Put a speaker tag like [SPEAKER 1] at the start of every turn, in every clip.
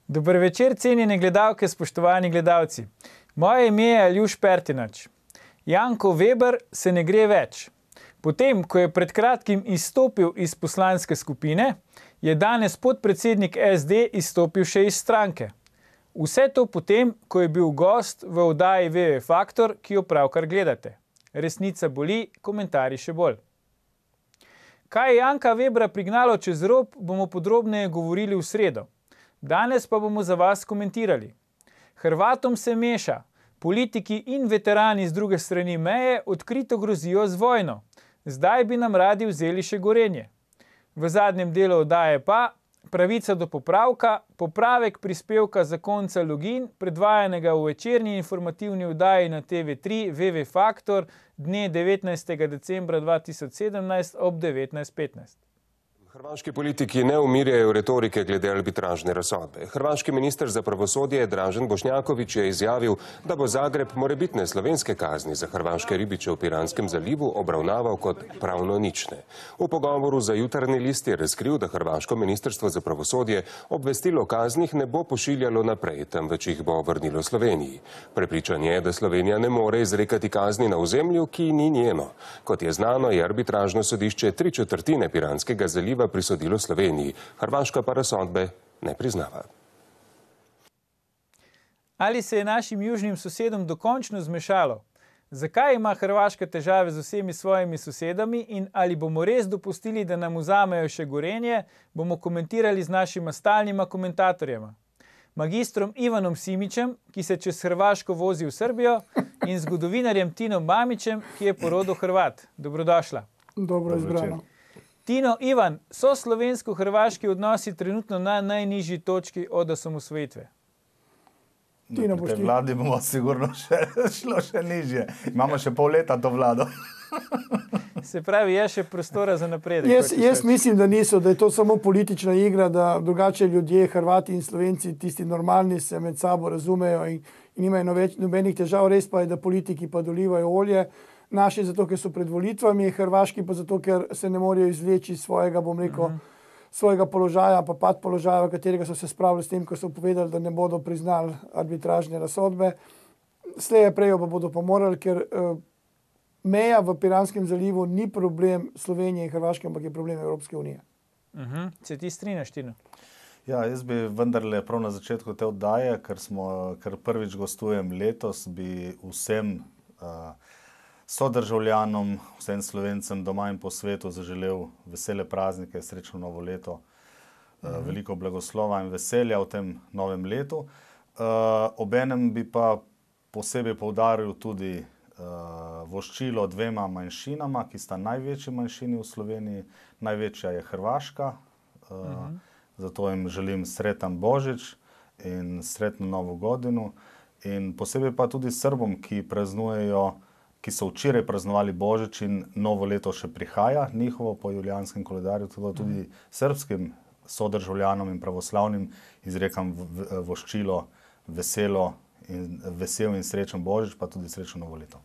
[SPEAKER 1] Dober večer, cenjene gledalke, spoštovani gledalci. Moje ime je Aljuš Pertinač. Janko Veber se ne gre več. Potem, ko je pred kratkim izstopil iz poslanske skupine, je danes podpredsednik SD izstopil še iz stranke. Vse to potem, ko je bil gost v oddaji VV Faktor, ki jo pravkar gledate. Resnica boli, komentarji še bolj. Kaj je Janka Vebra prignalo čez rob, bomo podrobneje govorili v sredo. Danes pa bomo za vas komentirali. Hrvatom se meša. Politiki in veterani z druge strani meje odkrito grozijo z vojno. Zdaj bi nam radi vzeli še Gorenje. V zadnjem delu oddaje pa pravica do popravka, popravek prispevka zakonca Login, predvajanega v večerni informativni oddaji na TV3 VV Faktor dne 19. decembra 2017 ob 19:15.
[SPEAKER 2] Hrvaški politiki ne umirjajo retorike glede arbitražne razsodbe. Hrvaški minister za pravosodje Dražen Bošnjaković je izjavil, da bo Zagreb morebitne slovenske kazni za hrvaške ribiče v Piranskem zalivu obravnaval kot pravno nične. V pogovoru za Jutarnji list je razkril, da hrvaško ministrstvo za pravosodje obvestilo o kaznih ne bo pošiljalo naprej, temveč jih bo vrnilo Sloveniji. Prepričan je, da Slovenija ne more izrekati kazni na ozemlju, ki ni njeno. Kot je znano, je arbitražno sodišče 3/4 Piranskega zaliva prisodilo Sloveniji, Hrvaška pa razsodbe ne priznava.
[SPEAKER 1] Ali se je našim južnim sosedom dokončno zmešalo? Zakaj ima Hrvaška težave z vsemi svojimi sosedami in ali bomo res dopustili, da nam vzamejo še Gorenje, bomo komentirali z našima stalnima komentatorjema. Magistrom Ivanom Simičem, ki se čez Hrvaško vozi v Srbijo, in zgodovinarjem Tinom Mamićem, ki je porodo Hrvat. Dobrodošla.
[SPEAKER 3] Dobro izbrano.
[SPEAKER 1] Tino, Ivan, so slovensko-hrvaški odnosi trenutno na najnižji točki od osamosvojitve?
[SPEAKER 3] Tino,
[SPEAKER 4] pri tej vladi bomo sigurno šlo še nižje. Imamo še pol leta to vlado.
[SPEAKER 1] Se pravi, je še prostora za napredek?
[SPEAKER 3] Jaz mislim, da niso, da je to samo politična igra, da drugače ljudje, Hrvati in Slovenci, tisti normalni, se med sabo razumejo in nimajo nobenih težav. Res pa je, da politiki pa dolivajo olje. Naši zato, ker so pred volitvami, Hrvaški pa zato, ker se ne morejo izvleči svojega, bom rekel, svojega položaja, pa pad položaja, v katerega so se spravili s tem, ko so povedali, da ne bodo priznali arbitražne razsodbe. Slej prej pa bodo pa morali, ker meja v Piranskem zalivu ni problem Slovenije in Hrvaške, ampak je problem Evropske unije.
[SPEAKER 1] Se ti strinjaš, Tino?
[SPEAKER 4] Ja, jaz bi vendarle prav na začetku te oddaje, ker prvič gostujem letos, bi vsem sodržavljanom, vsem Slovencem doma in po svetu zaželel vesele praznike, srečno novo leto, veliko blagoslova in veselja v tem novem letu. Obenem bi pa posebej poudaril tudi voščilo dvema manjšinama, ki sta največji manjšini v Sloveniji. Največja je Hrvaška, zato jim želim sretan Božič in sretno novo godino. In posebej pa tudi Srbom, ki so včeraj praznovali Božič in novo leto še prihaja, njihovo po julijanskem koledarju, tudi srbskim sodržavljanom in pravoslavnim izrekam voščilo, vesel in srečen Božič, pa tudi srečno novo leto.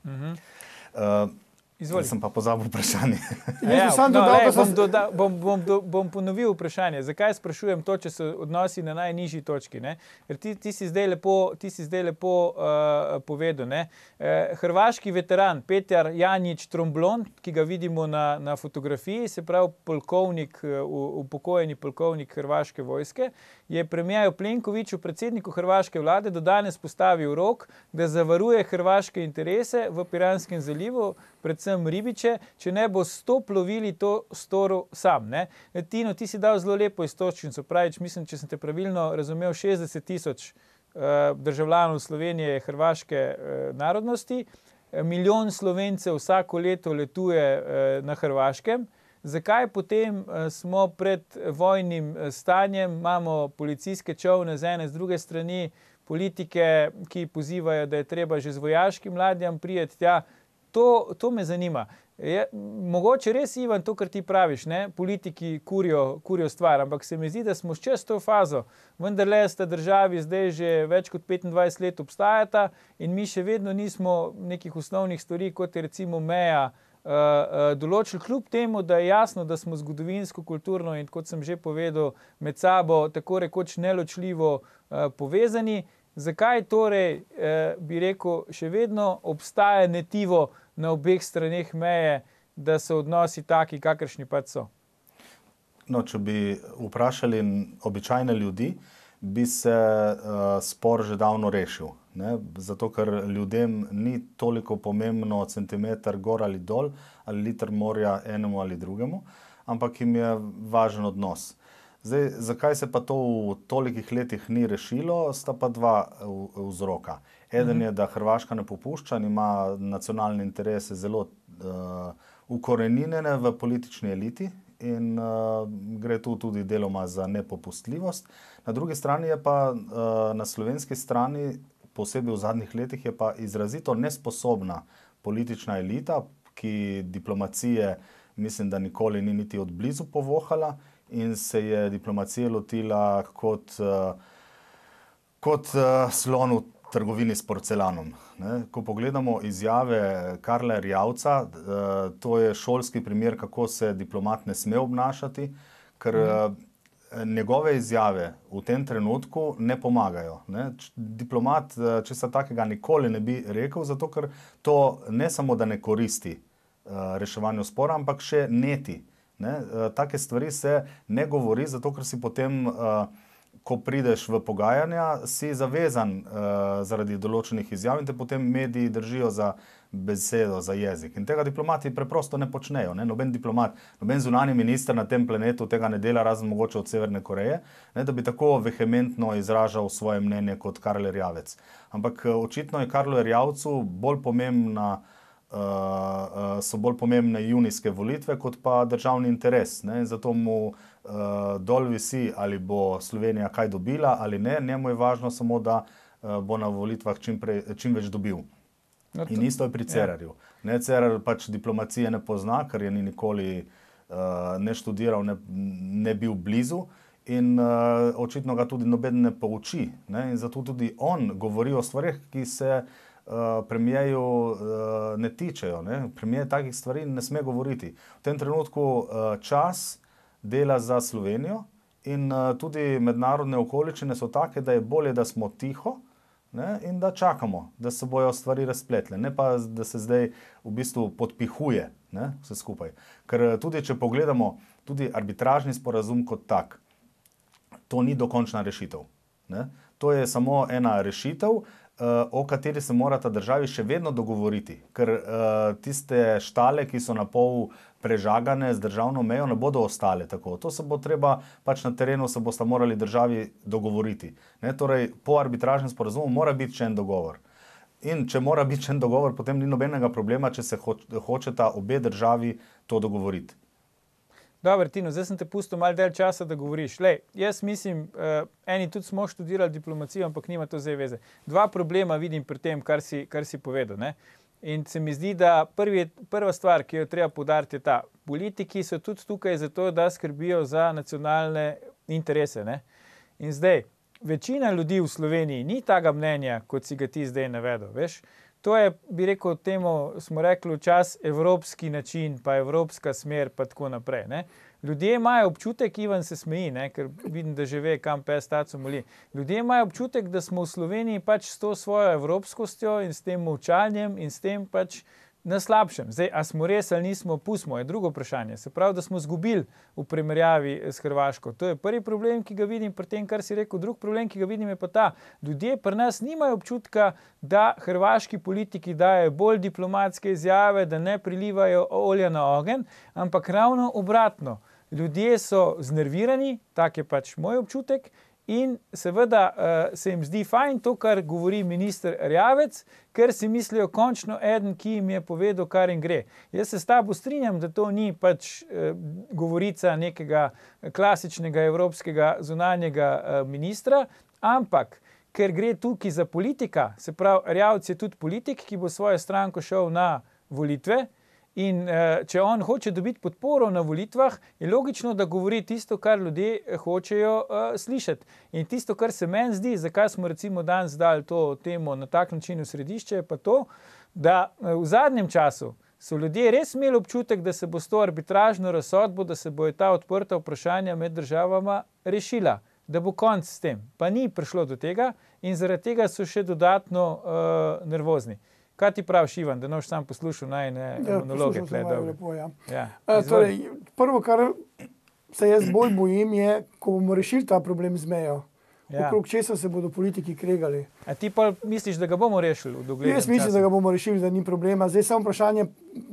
[SPEAKER 4] Sem pa pozabil vprašanje.
[SPEAKER 1] Bom ponovil vprašanje. Zakaj sprašujem to, če so odnosi na najnižji točki? Ker ti si zdaj lepo povedal. Hrvaški veteran Petar Janjić Tromblon, ki ga vidimo na fotografiji, se pravi polkovnik, upokojeni polkovnik Hrvaške vojske, je premijeru Plenkoviću, predsedniku hrvaške vlade, do danes postavil rok, da zavaruje hrvaške interese v Piranskem zalivu, predvsem ribiče, če ne bo 100 plovili to storil sam. Tino, ti si dal zelo lepo iztočnico, pravič, mislim, če sem te pravilno razumel, 60 000 državljanov Slovenije hrvaške narodnosti, 1 milijon Slovencev vsako leto letuje na Hrvaškem. Zakaj potem smo pred vojnim stanjem, imamo policijske čolne z ene, z druge strani, politike, ki pozivajo, da je treba že z vojaškim ladjam prijeti tja? To me zanima. Mogoče res, Ivan, to, kar ti praviš, politiki kurijo stvar, ampak se mi zdi, da smo čez to fazo. Vendarle sta državi zdaj že več kot 25 let obstajata in mi še vedno nismo nekih osnovnih stvari, kot je recimo meja določili, kljub temu, da je jasno, da smo zgodovinsko, kulturno in, kot sem že povedal, med sabo tako rekoč neločljivo povezani. Zakaj torej, bi rekel, še vedno obstaja netivo na obeh straneh meje, da so odnosi taki, kakršni pač so?
[SPEAKER 4] No, če bi vprašali običajne ljudi, bi se spor že davno rešil. Ne? Zato, ker ljudem ni toliko pomembno centimeter gor ali dol, ali liter morja enemu ali drugemu, ampak jim je važen odnos. Zdaj, zakaj se pa to v tolikih letih ni rešilo, sta pa dva vzroka. Eden je, da Hrvaška ne popušča in ima nacionalne interese zelo ukoreninjene v politični eliti in gre tu tudi deloma za nepopustljivost. Na drugi strani je pa na slovenski strani, posebej v zadnjih letih, je pa izrazito nesposobna politična elita, ki diplomacije mislim, da nikoli ni niti od blizu povohala in se je diplomacije lotila kot slon v trgovini s porcelanom. Ne? Ko pogledamo izjave Karla Erjavca, to je šolski primer, kako se diplomat ne sme obnašati, ker njegove izjave v tem trenutku ne pomagajo. Ne? Diplomat česa takega nikoli ne bi rekel, zato ker to ne samo, da ne koristi reševanju spora, ampak še neti. Ne? Take stvari se ne govori, zato ker si potem, ko prideš v pogajanja, si zavezan zaradi določenih izjav in te potem mediji držijo za besedo, za jezik. In tega diplomati preprosto ne počnejo. Ne? Noben diplomat, noben zunanji minister na tem planetu tega ne dela, razen mogoče od Severne Koreje, ne? Da bi tako vehementno izražal svoje mnenje kot Karl Erjavec. Ampak očitno je Karlu Erjavcu so bolj pomembne junijske volitve kot pa državni interes. Ne? Zato mu dol visi, ali bo Slovenija kaj dobila ali ne. Njemu je važno samo, da bo na volitvah čim več dobil. In isto je pri Cerarju. Ne? Cerar pač diplomacije ne pozna, ker je ni nikoli ne študiral, ne bil blizu. In očitno ga tudi noben ne pouči. Ne? In zato tudi on govori o stvarih, ki se premijeju ne tičejo. Ne? Premijer takih stvari ne sme govoriti. V tem trenutku čas dela za Slovenijo in tudi mednarodne okoliščine so take, da je bolje, da smo tiho, ne? In da čakamo, da se bojo stvari razpletle. Ne pa, da se zdaj v bistvu podpihuje, ne? Vse skupaj. Ker tudi, če pogledamo, tudi arbitražni sporazum kot tak, to ni dokončna rešitev. Ne? To je samo ena rešitev, o kateri se morata državi še vedno dogovoriti. Ker tiste štale, ki so na pol prežagane z državno mejo, ne bodo ostale tako. To se bo treba, pač na terenu se bosta morali državi dogovoriti. Ne? Torej, po arbitražnem sporazumu mora biti še en dogovor. In če mora biti še en dogovor, potem ni nobenega problema, če se hočeta obe državi to dogovoriti.
[SPEAKER 1] Dobro, Tino, zdaj sem te pustil malo del časa, da govoriš. Lej, jaz mislim, eni tudi smo študirali diplomacijo, ampak nima to zdaj veze. Dva problema vidim pri tem, kar si povedal. Ne? In se mi zdi, da prva stvar, ki jo treba poudariti, je ta. Politiki so tudi tukaj zato, da skrbijo za nacionalne interese. Ne? In zdaj, večina ljudi v Sloveniji ni tega mnenja, kot si ga ti zdaj navedel, veš? To je, bi rekel, temu smo rekli včas evropski način, pa evropska smer, pa tako naprej. Ne? Ljudje imajo občutek, Ivan se smeji, ne? Ker vidim, da že ve, kam pes taco moli. Ljudje imajo občutek, da smo v Sloveniji pač s to svojo evropskostjo in s tem molčanjem in s tem pač na slabšem. Zdaj, a smo res ali nismo, pustimo, je drugo vprašanje. Se pravi, da smo izgubili v primerjavi s Hrvaško. To je prvi problem, ki ga vidim pri tem, kar si rekel. Drugi problem, ki ga vidim, je pa ta. Ljudje pri nas nimajo občutka, da hrvaški politiki dajo bolj diplomatske izjave, da ne prilivajo olja na ogenj, ampak ravno obratno. Ljudje so znervirani, tak je pač moj občutek, in seveda se jim zdi fajn to, kar govori minister Erjavec, ker si mislijo končno eden, ki jim je povedal, kar jim gre. Jaz se s tabo strinjam, da to ni pač govorica nekega klasičnega evropskega zunanjega ministra, ampak ker gre tukaj za politika, se pravi, Erjavec je tudi politik, ki bo svojo stranko šel na volitve. In če on hoče dobiti podporo na volitvah, je logično, da govori tisto, kar ljudje hočejo slišati. In tisto, kar se meni zdi, zakaj smo recimo danes dali to temo na tak način v središče, je pa to, da v zadnjem času so ljudje res imeli občutek, da se bo s to arbitražno razsodbo, da se bojo ta odprta vprašanja med državama rešila, da bo konc s tem. Pa ni prišlo do tega in zaradi tega so še dodatno nervozni. Kaj ti praviš, Ivan, da noš sam poslušal najne monologe?
[SPEAKER 3] Torej, prvo, kar se jaz bolj bojim, je, ko bomo rešili ta problem z mejo. Okrog česa se bodo politiki kregali.
[SPEAKER 1] A ti pa misliš, da ga bomo rešili v doglednem času?
[SPEAKER 3] Jaz mislim, da ga bomo rešili, da ni problema. Zdaj samo vprašanje,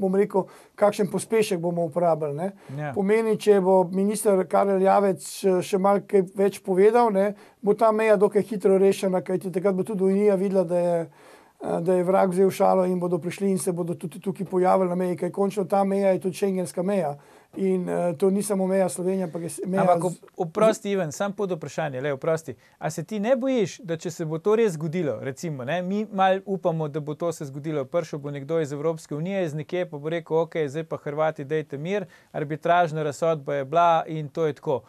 [SPEAKER 3] bom rekel, kakšen pospešek bomo uporabili. Ne? Pomeni, če bo minister Karel Javec še malo kaj več povedal, ne, bo ta meja dokaj hitro rešena, kajti takrat bo tudi Unija videla, da je vrag vzel šalo in bodo prišli in se bodo tudi tukaj pojavili na meji, kaj končno ta meja je tudi šengenska meja. In to ni samo meja Slovenije, ampak je meja...
[SPEAKER 1] Ampak oprosti, Ivan, sam pod vprašanje, oprosti. A se ti ne bojiš, da če se bo to res zgodilo, recimo, ne, mi malo upamo, da bo to se zgodilo, prišel bo nekdo iz Evropske unije, iz nekje pa bo rekel, ok, zdaj pa Hrvati dejte mir, arbitražna razsodba je bila in to je tako.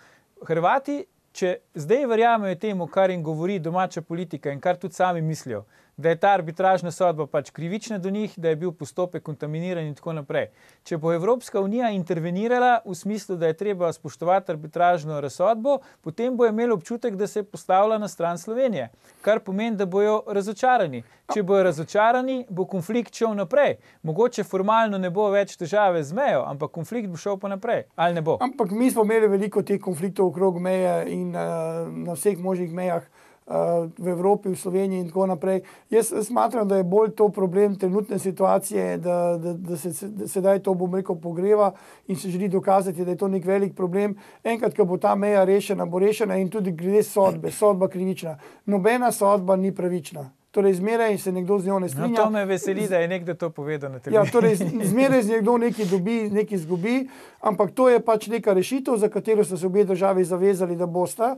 [SPEAKER 1] Hrvati, če zdaj verjamejo temu, kar jim govori domača politika in kar tudi sami mislijo, da je ta arbitražna sodba pač krivična do njih, da je bil postopek kontaminiran in tako naprej. Če bo Evropska unija intervenirala v smislu, da je treba spoštovati arbitražno razsodbo, potem bo imel občutek, da se je postavila na stran Slovenije, kar pomeni, da bojo razočarani. Če bojo razočarani, bo konflikt šel naprej. Mogoče formalno ne bo več težave z mejo, ampak konflikt bo šel pa naprej. Ali ne bo?
[SPEAKER 3] Ampak mi smo imeli veliko teh konfliktov okrog meje in na vseh možnih mejah v Evropi, v Sloveniji in tako naprej. Jaz smatram, da je bolj to problem trenutne situacije, da se sedaj to, bom rekel, pogreva in se želi dokazati, da je to nek velik problem. Enkrat, ko bo ta meja rešena, bo rešena in tudi glede sodbe, sodba krivična. Nobena sodba ni pravična. Torej, zmeraj se nekdo z njo ne strinja.
[SPEAKER 1] No, to me veseli, da je nekdo to povedal na televiziji.
[SPEAKER 3] Ja, torej, zmeraj z nekdo nekaj dobi, nekaj izgubi, ampak to je pač neka rešitev, za katero so se obe državi zavezali, da bosta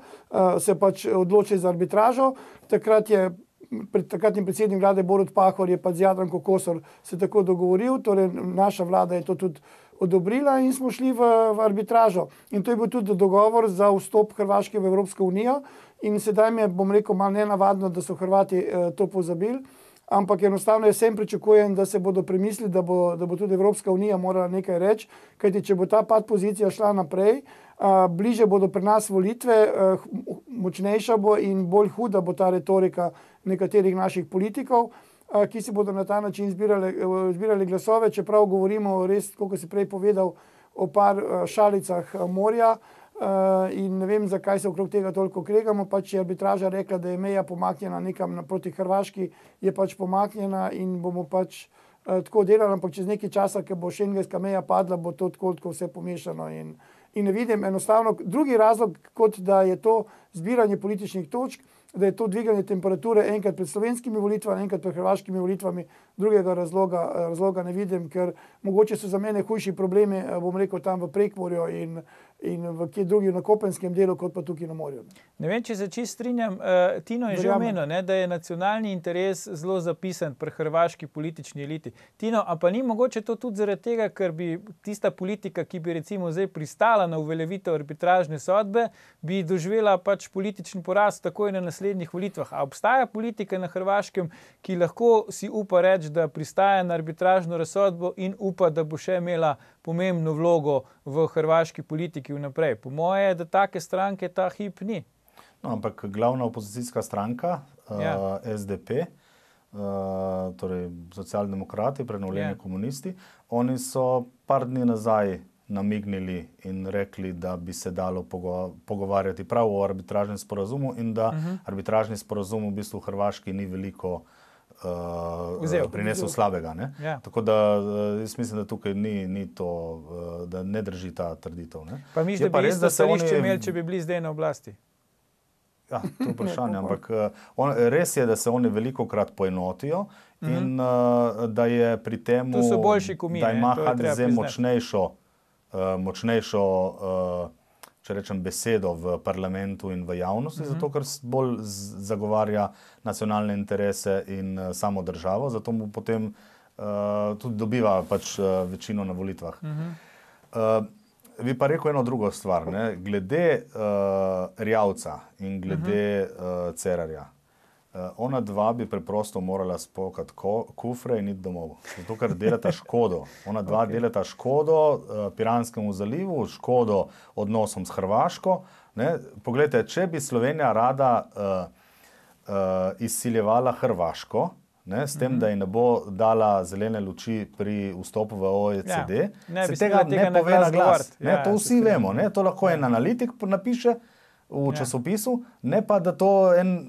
[SPEAKER 3] se pač odločili za arbitražo. Takratni predsednik vlade Borut Pahor je pa z Jadranko Kosor se tako dogovoril, torej naša vlada je to tudi odobrila in smo šli v arbitražo. In to je bil tudi dogovor za vstop Hrvaške v Evropsko unijo in sedaj mi je, bom rekel, malo nenavadno, da so Hrvati to pozabili, ampak enostavno jaz sem pričakujem, da se bodo premislili, da bo tudi Evropska unija morala nekaj reči, kajti če bo ta pad pozicija šla naprej, bliže bodo pri nas volitve, močnejša bo in bolj huda bo ta retorika nekaterih naših politikov, ki si bodo na ta način zbirali glasove, čeprav govorimo res, kot si prej povedal, o par šalicah morja in ne vem, zakaj se okrog tega toliko kregamo, pač je arbitraža rekla, da je meja pomaknjena nekam proti Hrvaški, je pač pomaknjena in bomo pač tako delali, ampak čez nekaj časa, ko bo šengenska meja padla, bo to tako vse pomešano in ne vidim enostavno drugi razlog, kot da je to zbiranje političnih točk, da je to dviganje temperature enkrat pred slovenskimi volitvami, enkrat pred hrvaškimi volitvami, drugega razloga ne vidim, ker mogoče so za mene hujši problemi, bom rekel, tam v Prekmurju in v kje drugi na kopenskem delu, kot pa tukaj na morju.
[SPEAKER 1] Ne vem, če se čisto strinjam, Tino je že omenil, da je nacionalni interes zelo zapisan pri hrvaški politični eliti. Tino, a pa ni mogoče to tudi zaradi tega, ker bi tista politika, ki bi recimo zdaj pristala na uveljavitev arbitražne sodbe, bi doživela pač politični poraz takoj na naslednjih volitvah. A obstaja politika na Hrvaškem, ki lahko si upa reči, da pristaja na arbitražno razsodbo in upa, da bo še imela pomembno vlogo v hrvaški politiki vnaprej? Po moje, da take stranke ta hip ni.
[SPEAKER 4] No, ampak glavna opozicijska stranka, SDP, torej socialdemokrati, prenovljeni komunisti, oni so par dni nazaj namignili in rekli, da bi se dalo pogovarjati prav o arbitražnem sporazumu in da arbitražni sporazum v bistvu v Hrvaški ni veliko prinesel slabega. Ne? Ja. Tako da jaz mislim, da tukaj ni to, da ne drži ta trditev. Ne?
[SPEAKER 1] Pa misliš, da bi isto stališče imeli, če bi bili zdaj na oblasti?
[SPEAKER 4] Ja, to je vprašanje, ampak res je, da se oni velikokrat poenotijo in da je pri tem, da ima HDZ močnejšo če rečem, besedo v parlamentu in v javnosti, zato ker bolj zagovarja nacionalne interese in samo državo, zato mu potem tudi dobiva pač večino na volitvah. Bi pa rekel eno drugo stvar, ne? Glede Erjavca in glede Cerarja. Ona dva bi preprosto morala spokati kufre in iti domov. Zato, ker delata škodo. Ona dva delata škodo Piranskemu zalivu, škodo odnosom s Hrvaško. Ne? Poglejte, če bi Slovenija rada izsiljevala Hrvaško, ne, s tem, da ji ne bo dala zelene luči pri vstopu v OECD, se tega ne pove na glas. To vsi vemo. Ne? To lahko en analitik napiše v časopisu, ne pa, da to en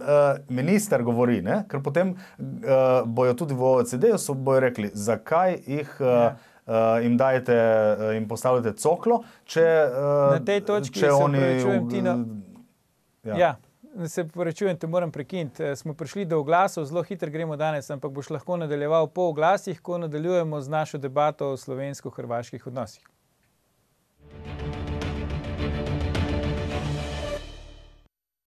[SPEAKER 4] minister govori, ne? Ker potem bojo tudi v OECD-ju bojo rekli, zakaj jim dajete, jim postavljate coklo, če
[SPEAKER 1] na tej točki
[SPEAKER 4] če
[SPEAKER 1] se
[SPEAKER 4] oni...
[SPEAKER 1] opravičujem, Tino. Se porečujem, te moram prekiniti. Smo prišli do oglasov, zelo hitro gremo danes, ampak boš lahko nadaljeval po oglasih, ko nadaljujemo z našo debato o slovensko-hrvaških odnosih.